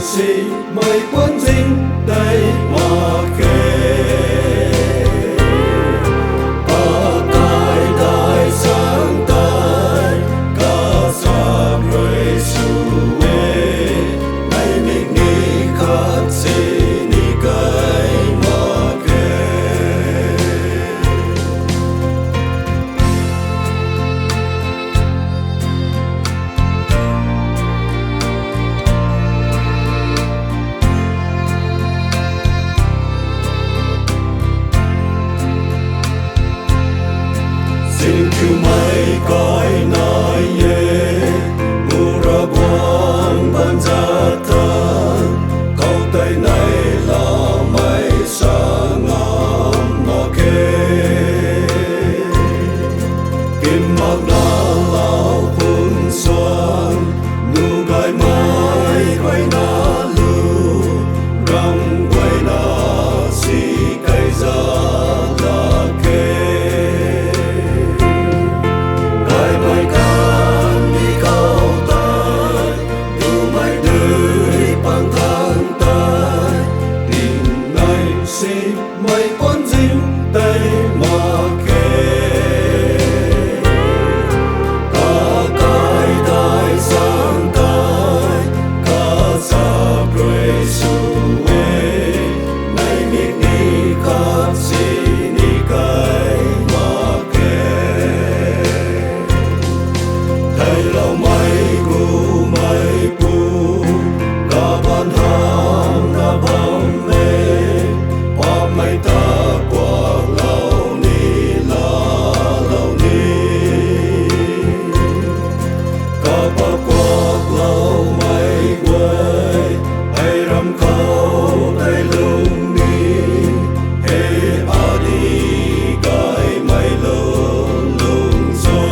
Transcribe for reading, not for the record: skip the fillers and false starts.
是咪君正帝話嘅，不大大上大，加十瑞數位，黎明你可是你計我嘅。Xin kêu mây cõi nai ye mura buông ban ra thân câu tay này là mây sa ngam ngõ kê kim mặc na lao phun xuân nu gai mai quay na lu răng quay na si cây ra là kê mây quân dinh tây mà kề cả cái đại sang tai cả sạp rồi suy nay biết đi khắp xin đi cái mà kề thầy lâu mây cu mây pu cả ban ham na bom mê mây ta qua lâu ni la lâu ni cả ba qua lâu mây quay ai rắm câu tay lung ni hey a đi cái mây lung lung gió